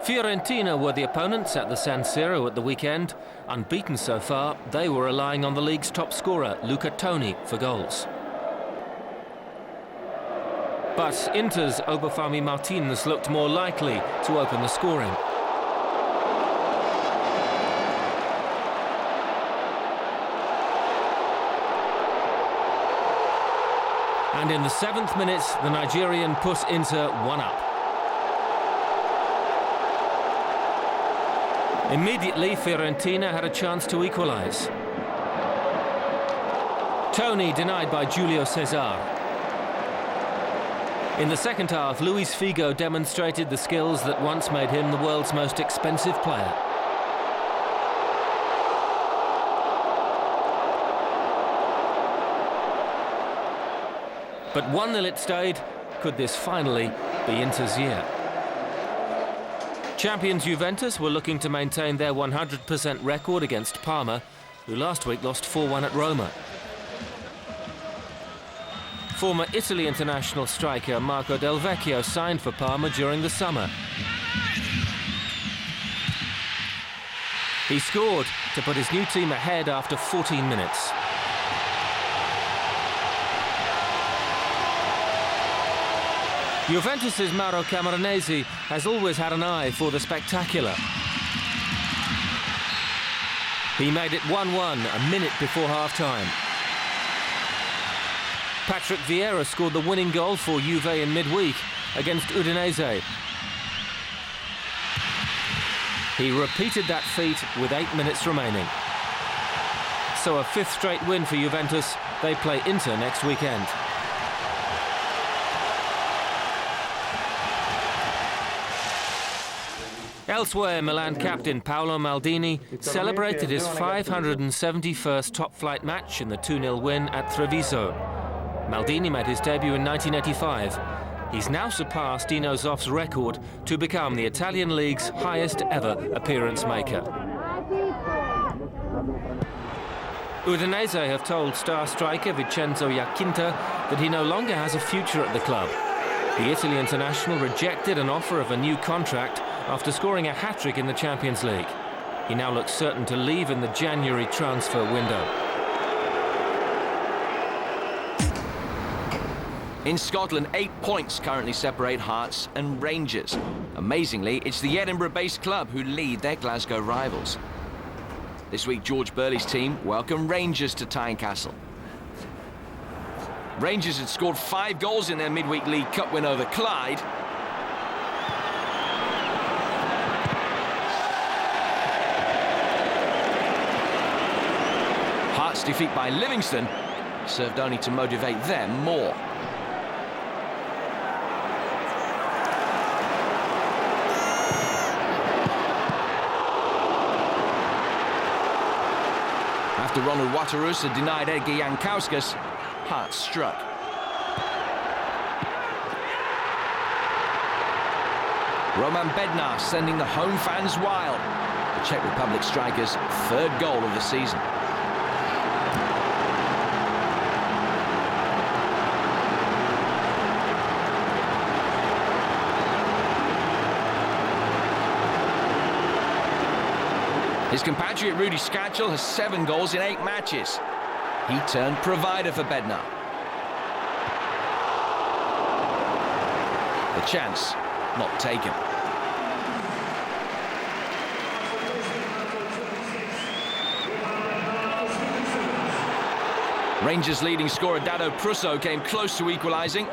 Fiorentina were the opponents at the San Siro at the weekend. Unbeaten so far, they were relying on the league's top scorer, Luca Toni, for goals. But Inter's Obafemi Martins looked more likely to open the scoring. And in the 7th minute, the Nigerian put Inter 1-up. Immediately, Fiorentina had a chance to equalise. Toni denied by Giulio Cesar. In the second half, Luis Figo demonstrated the skills that once made him the world's most expensive player. But 1-0 it stayed. Could this finally be Inter's year? Champions Juventus were looking to maintain their 100% record against Parma, who last week lost 4-1 at Roma. Former Italy international striker Marco Del Vecchio signed for Parma during the summer. He scored to put his new team ahead after 14 minutes. Juventus' Mauro Camoranesi has always had an eye for the spectacular. He made it 1-1 a minute before half-time. Patrick Vieira scored the winning goal for Juve in midweek against Udinese. He repeated that feat with 8 minutes remaining. So a 5th straight win for Juventus. They play Inter next weekend. Elsewhere, Milan captain Paolo Maldini celebrated his 571st top-flight match in the 2-0 win at Treviso. Maldini made his debut in 1985. He's now surpassed Dino Zoff's record to become the Italian league's highest ever appearance maker. Udinese have told star striker Vincenzo Iacchinta that he no longer has a future at the club. The Italy international rejected an offer of a new contract after scoring a hat-trick in the Champions League. He now looks certain to leave in the January transfer window. In Scotland, 8 points currently separate Hearts and Rangers. Amazingly, it's the Edinburgh-based club who lead their Glasgow rivals. This week, George Burley's team welcome Rangers to Tynecastle. Rangers had scored 5 goals in their midweek League Cup win over Clyde. Hearts' defeat by Livingston served only to motivate them more. After Ronald Waterus had denied Edgar Jankauskas, Hearts struck. Roman Bednar sending the home fans wild. The Czech Republic striker's 3rd goal of the season. His compatriot Rudy Skacel has 7 goals in 8 matches. He turned provider for Bednar. The chance not taken. Rangers' leading scorer Dado Prusso came close to equalising.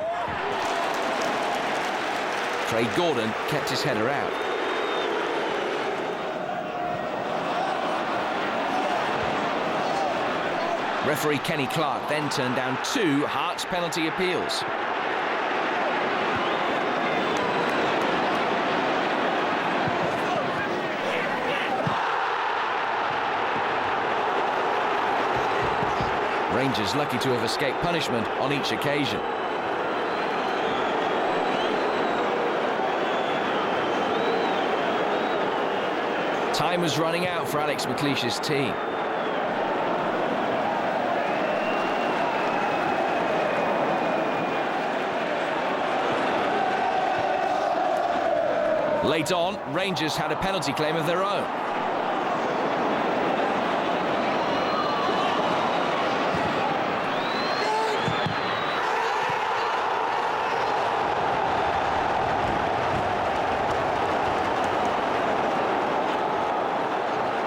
Craig Gordon kept his header out. Referee Kenny Clark then turned down 2 Hearts penalty appeals. Rangers lucky to have escaped punishment on each occasion. Time was running out for Alex McLeish's team. Late on, Rangers had a penalty claim of their own.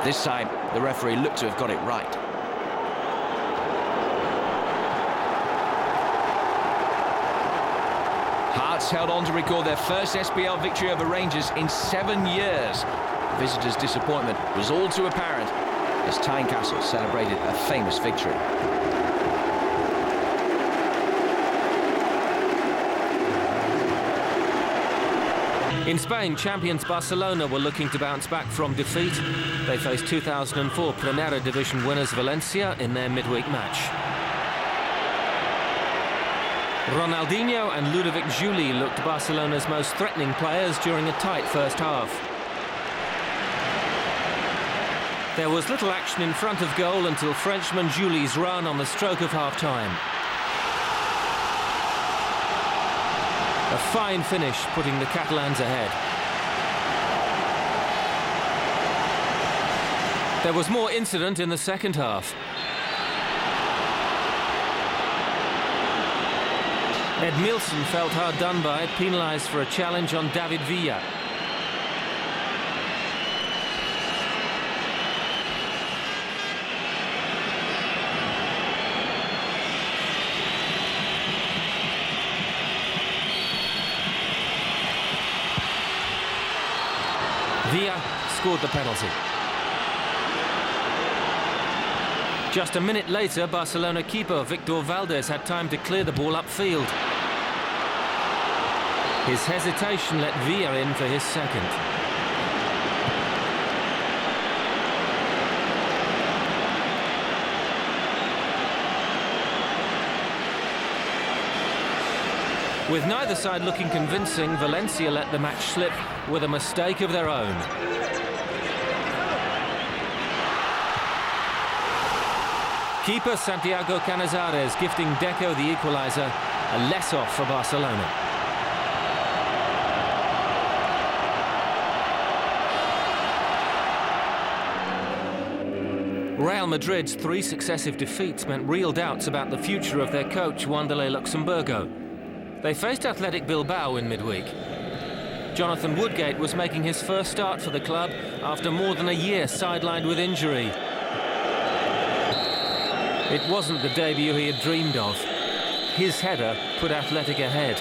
This time, the referee looked to have got it right. Hearts held on to record their first SPL victory over Rangers in 7 years. Visitors' disappointment was all too apparent as Tynecastle celebrated a famous victory. In Spain, champions Barcelona were looking to bounce back from defeat. They faced 2004 Primera Division winners Valencia in their midweek match. Ronaldinho and Ludovic Juli looked Barcelona's most threatening players during a tight first half. There was little action in front of goal until Frenchman Juli's run on the stroke of half-time. A fine finish, putting the Catalans ahead. There was more incident in the second half. Ed Milson felt hard done by, penalised for a challenge on David Villa. Villa scored the penalty. Just a minute later, Barcelona keeper Victor Valdés had time to clear the ball upfield. His hesitation let Villa in for his second. With neither side looking convincing, Valencia let the match slip with a mistake of their own. Keeper Santiago Canizares gifting Deco the equaliser, a less off for Barcelona. Real Madrid's 3 successive defeats meant real doubts about the future of their coach Wanderlei Luxemburgo. They faced Athletic Bilbao in midweek. Jonathan Woodgate was making his first start for the club after more than a year sidelined with injury. It wasn't the debut he had dreamed of. His header put Athletic ahead.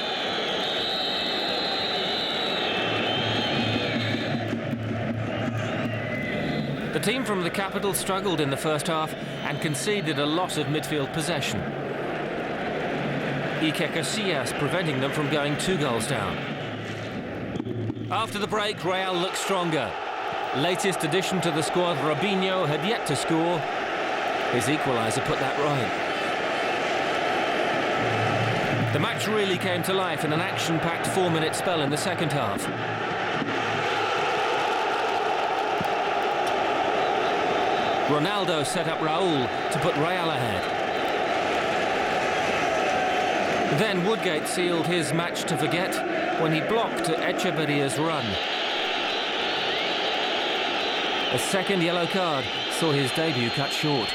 The team from the capital struggled in the first half and conceded a lot of midfield possession. Iker Casillas preventing them from going 2 goals down. After the break, Real looked stronger. Latest addition to the squad, Robinho, had yet to score. His equaliser put that right. The match really came to life in an action-packed 4-minute spell in the second half. Ronaldo set up Raúl to put Real ahead. Then Woodgate sealed his match to forget when he blocked Echeverria's run. A second yellow card saw his debut cut short.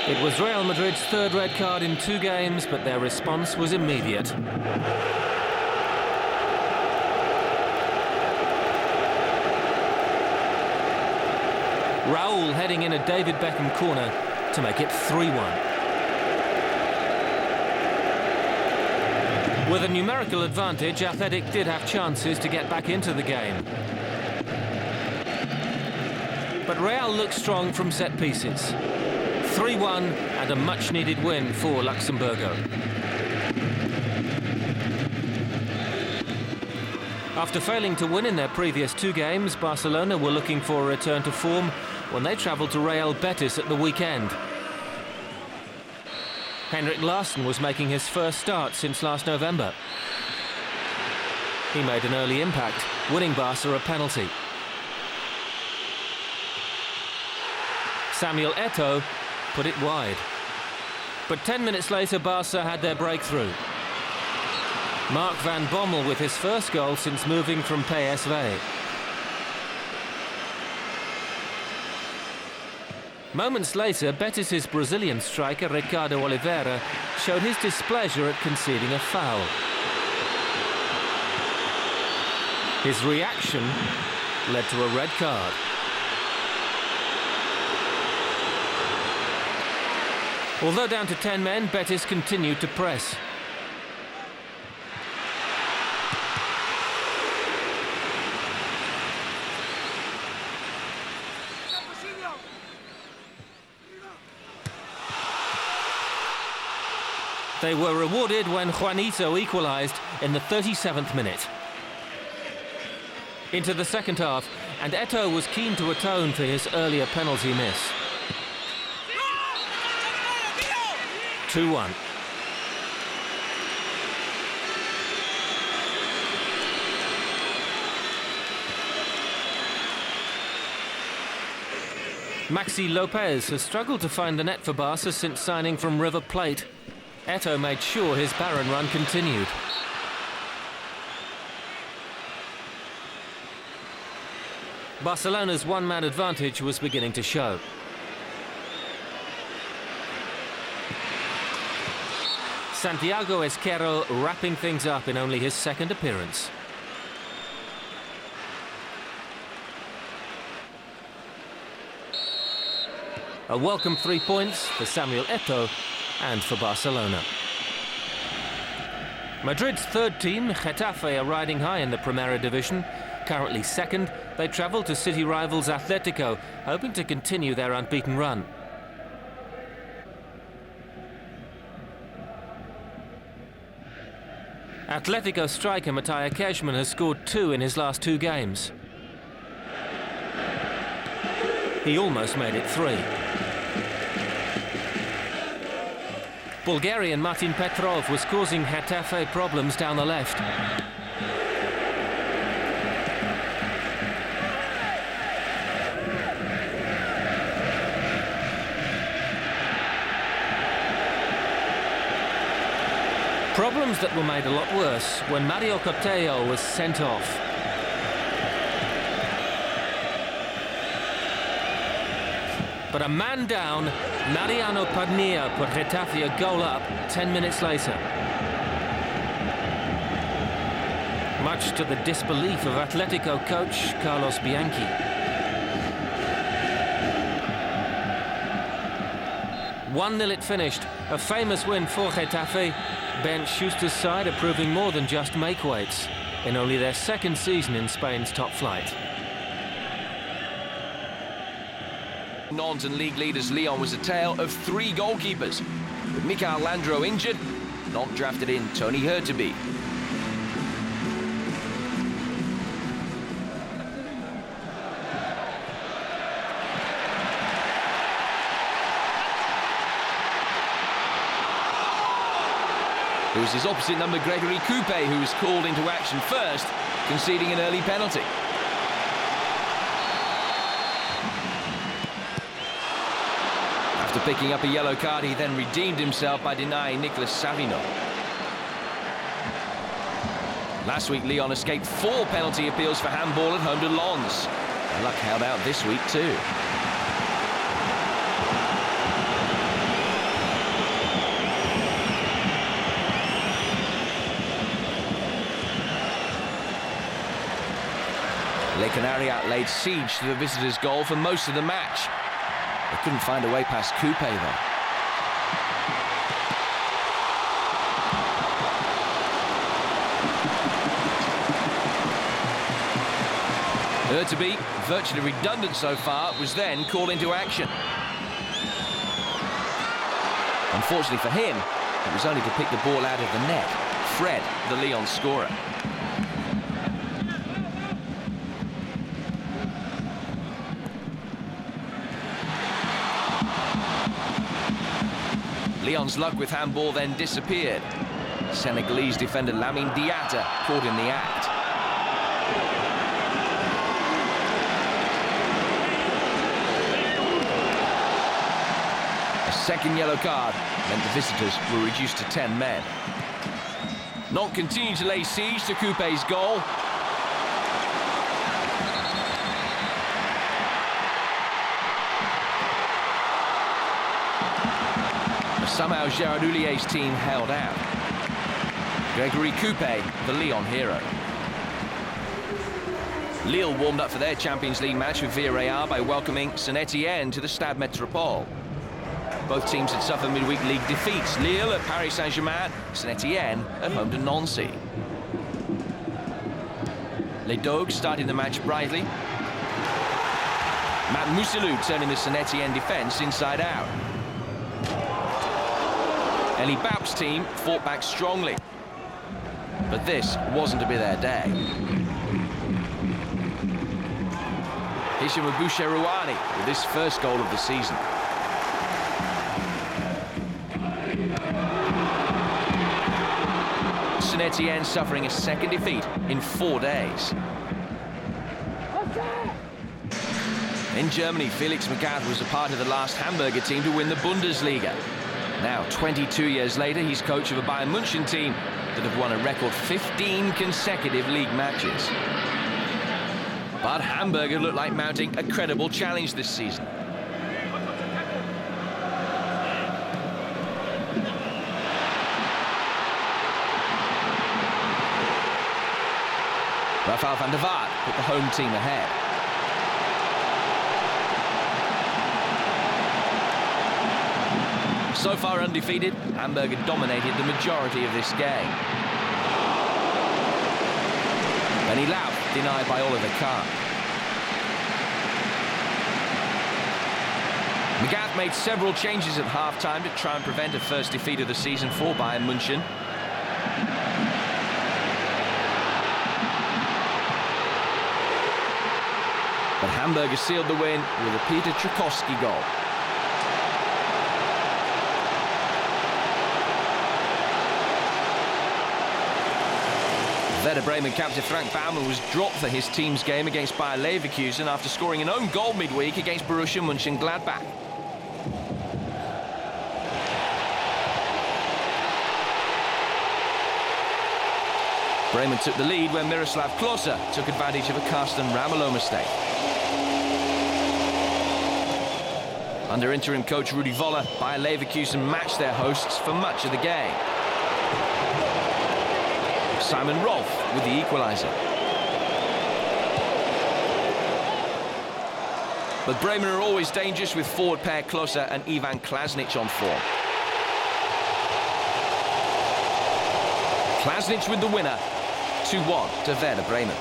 It was Real Madrid's 3rd red card in 2 games, but their response was immediate. Raúl heading in a David Beckham corner to make it 3-1. With a numerical advantage, Athletic did have chances to get back into the game. But Real looked strong from set pieces. 3-1 and a much-needed win for Luxemburgo. After failing to win in their previous 2 games, Barcelona were looking for a return to form when they travelled to Real Betis at the weekend. Henrik Larsson was making his first start since last November. He made an early impact, winning Barca a penalty. Samuel Eto'o put it wide. But 10 minutes later, Barca had their breakthrough. Mark van Bommel with his first goal since moving from PSV. Moments later, Betis's Brazilian striker Ricardo Oliveira showed his displeasure at conceding a foul. His reaction led to a red card. Although down to 10 men, Betis continued to press. They were rewarded when Juanito equalised in the 37th minute. Into the second half, and Eto'o was keen to atone for his earlier penalty miss. 2-1. Maxi Lopez has struggled to find the net for Barca since signing from River Plate. Eto'o made sure his barren run continued. Barcelona's one-man advantage was beginning to show. Santiago Esquerro wrapping things up in only his second appearance. A welcome 3 points for Samuel Eto'o and for Barcelona. Madrid's third team, Getafe, are riding high in the Primera Division. Currently second, they travel to city rivals Atletico, hoping to continue their unbeaten run. Atletico striker Mattia Keshman has scored 2 in his last 2 games. He almost made it 3. Bulgarian Martin Petrov was causing Getafe problems down the left. Problems that were made a lot worse when Mario Corteo was sent off. But a man down, Mariano Padilla put Getafe a goal up 10 minutes later. Much to the disbelief of Atletico coach Carlos Bianchi. "1-0 it finished, a famous win for Getafe. Ben Schuster's side are proving more than just makeweights in only their second season in Spain's top flight. Nantes and league leaders Lyon was a tale of 3 goalkeepers. With Michael Landreau injured, Nantes drafted in Tony Hurtubise. It was his opposite number, Gregory Coupé, who was called into action first, conceding an early penalty. After picking up a yellow card, he then redeemed himself by denying Nicolas Savino. Last week, Lyon escaped 4 penalty appeals for handball at home to Lens. And luck held out this week too. Le Canariat laid siege to the visitors' goal for most of the match. They couldn't find a way past Coupé though. Hurtubise, virtually redundant so far, was then called into action. Unfortunately for him, it was only to pick the ball out of the net. Fred, the Lyon scorer. Lyon's luck with handball then disappeared. Senegalese defender Lamine Diatta caught in the act. A second yellow card meant the visitors were reduced to 10 men. Nantes continue to lay siege to Coupé's goal. Somehow Gérard Houlliér's team held out. Grégory Coupé, the Lyon hero. Lille warmed up for their Champions League match with Villarreal by welcoming Saint-Étienne to the Stade Métropole. Both teams had suffered midweek league defeats. Lille at Paris Saint-Germain, Saint-Étienne at home to Nancy. Les Dogues starting the match brightly. Matt Mousselou turning the Saint-Étienne defence inside out. Elie Baup's team fought back strongly, but this wasn't to be their day. Hicham Aboucherouani with his first goal of the season. Saint-Étienne suffering a second defeat in 4 days. In Germany, Felix Magath was a part of the last Hamburger team to win the Bundesliga. Now, 22 years later, he's coach of a Bayern München team that have won a record 15 consecutive league matches. But Hamburger look like mounting a credible challenge this season. Rafael van der Vaart put the home team ahead. So far undefeated, Hamburger dominated the majority of this game. Benny Lau denied by Oliver Kahn. Magath made several changes at half-time to try and prevent a first defeat of the season for Bayern München. But Hamburger sealed the win with a Peter Tchaikovsky goal. Werder Bremen captain Frank Baumann was dropped for his team's game against Bayer Leverkusen after scoring an own goal midweek against Borussia Mönchengladbach. Bremen took the lead when Miroslav Klose took advantage of a Carsten Ramelow mistake. Under interim coach Rudi Völler, Bayer Leverkusen matched their hosts for much of the game. Simon Rolf with the equaliser. But Bremen are always dangerous with forward pair Klose and Ivan Klasnic on form. Klasnic with the winner, 2-1 to Werder Bremen.